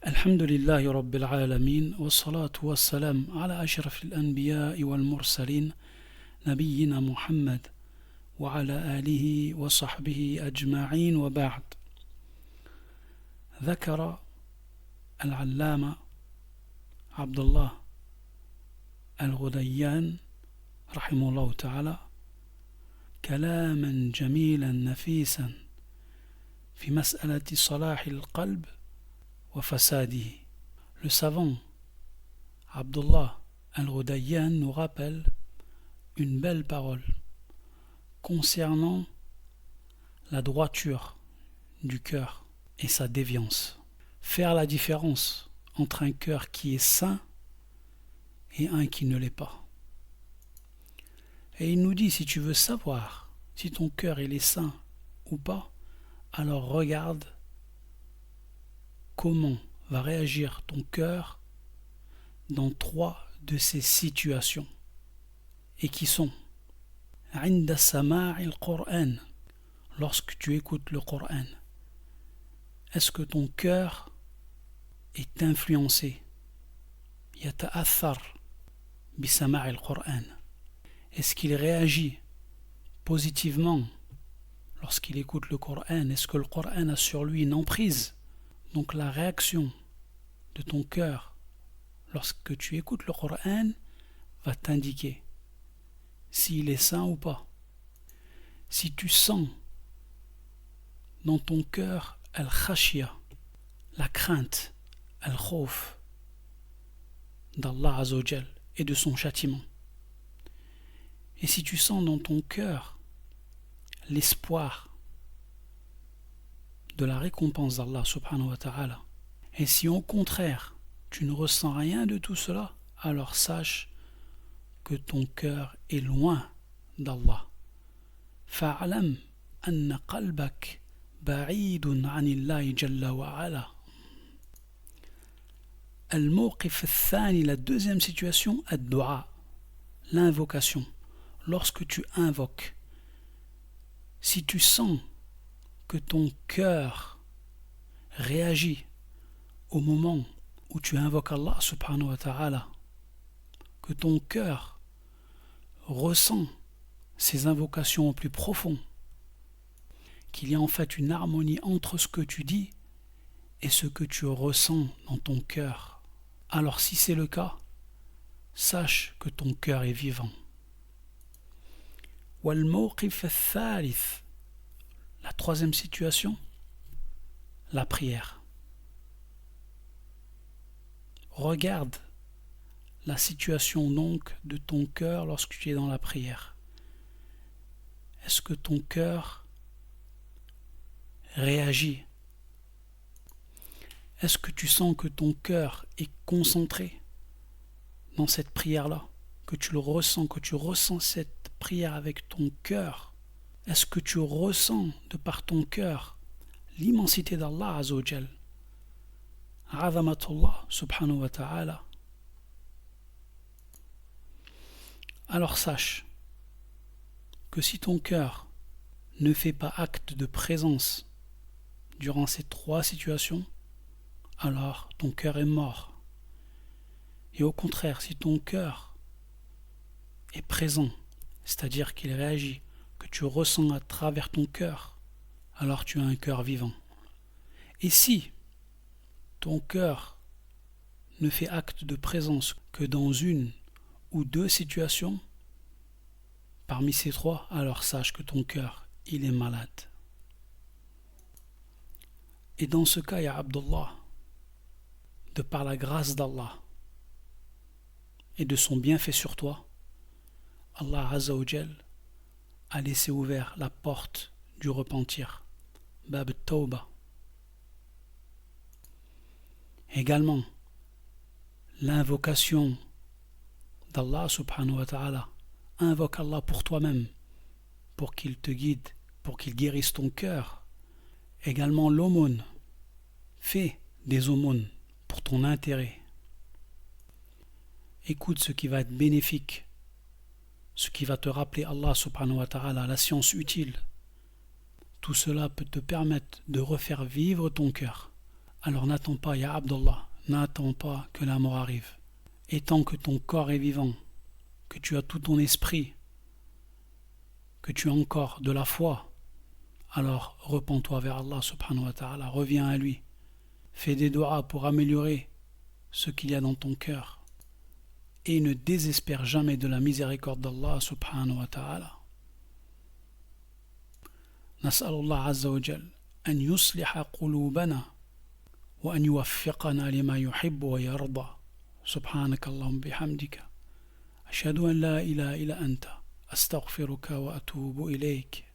الحمد لله رب العالمين والصلاة والسلام على أشرف الأنبياء والمرسلين نبينا محمد وعلى آله وصحبه أجمعين وبعد. ذكر العلامة عبد الله الغديان رحمه الله تعالى كلاما جميلا نفيسا في مسألة صلاح القلب وفساده. Le savant Abdullah al-Ghudayyan nous rappelle une belle parole concernant la droiture du cœur et sa déviance. Faire la différence entre un cœur qui est sain et un qui ne l'est pas. Et il nous dit, si tu veux savoir si ton cœur il est sain ou pas, alors regarde comment va réagir ton cœur dans 3 de ces situations, et qui sont عند سماع القرآن, lorsque tu écoutes le Coran, est-ce que ton cœur est influencé يتأثر بسماع القرآن, est-ce qu'il réagit positivement lorsqu'il écoute le Coran? Est-ce que le Coran a sur lui une emprise? Donc la réaction de ton cœur lorsque tu écoutes le Coran va t'indiquer s'il est sain ou pas. Si tu sens dans ton cœur al-khashya, la crainte, al-khawf d'Allah Azza wa Jal et de son châtiment, et si tu sens dans ton cœur l'espoir de la récompense d'Allah subhanahu wa ta'ala, et si au contraire tu ne ressens rien de tout cela, alors sache que ton cœur est loin d'Allah. فَاعْلَمْ أَنَّ قَلْبَكَ بَعِيدٌ عَنِ اللَّهِ جَلَّ وَعَلَى. الموقف الثاني, la deuxième situation, الدعاء, l'invocation. Lorsque tu invoques, si tu sens que ton cœur réagit au moment où tu invoques Allah subhanahu wa ta'ala, que ton cœur ressent ces invocations au plus profond, qu'il y a en fait une harmonie entre ce que tu dis et ce que tu ressens dans ton cœur, alors si c'est le cas, sache que ton cœur est vivant. والموقف الثالث, la troisième situation, la prière. Regarde la situation donc de ton cœur lorsque tu es dans la prière. Est-ce que ton cœur réagit? Est-ce que tu sens que ton cœur est concentré dans cette prière-là, que tu le ressens, que tu ressens cette prière avec ton cœur? Est-ce que tu ressens de par ton cœur l'immensité d'Allah Azza wa Jal, Azamatullah subhanahu wa ta'ala? Alors sache que si ton cœur ne fait pas acte de présence durant ces 3 situations, alors ton cœur est mort. Et au contraire, si ton cœur est présent, c'est-à-dire qu'il réagit, que tu ressens à travers ton cœur, alors tu as un cœur vivant. Et si ton cœur ne fait acte de présence que dans 1 ou 2 situations, parmi ces 3, alors sache que ton cœur, il est malade. Et dans ce cas, ya Abdullah, de par la grâce d'Allah et de son bienfait sur toi, Allah Azza wa Jal a laissé ouvert la porte du repentir, Bab al-Tawbah. Également, l'invocation d'Allah subhanahu wa ta'ala. Invoque Allah pour toi-même, pour qu'il te guide, pour qu'il guérisse ton cœur. Également l'aumône. Fais des aumônes pour ton intérêt. Écoute ce qui va être bénéfique, ce qui va te rappeler Allah subhanahu wa ta'ala, la science utile. Tout cela peut te permettre de refaire vivre ton cœur. Alors n'attends pas, ya Abdullah, n'attends pas que la mort arrive. Et tant que ton corps est vivant, que tu as tout ton esprit, que tu as encore de la foi, alors repens-toi vers Allah subhanahu wa ta'ala, reviens à lui. Fais des doigts pour améliorer ce qu'il y a dans ton cœur. Et ne désespère jamais de la miséricorde d'Allah subhanahu wa ta'ala. نسأل الله عز وجل أن يصلح قلوبنا وأن يوفقنا لما يحب ويرضى سبحانك اللهم بحمدك أشهد أن لا إله إلا أنت أستغفرك وأتوب إليك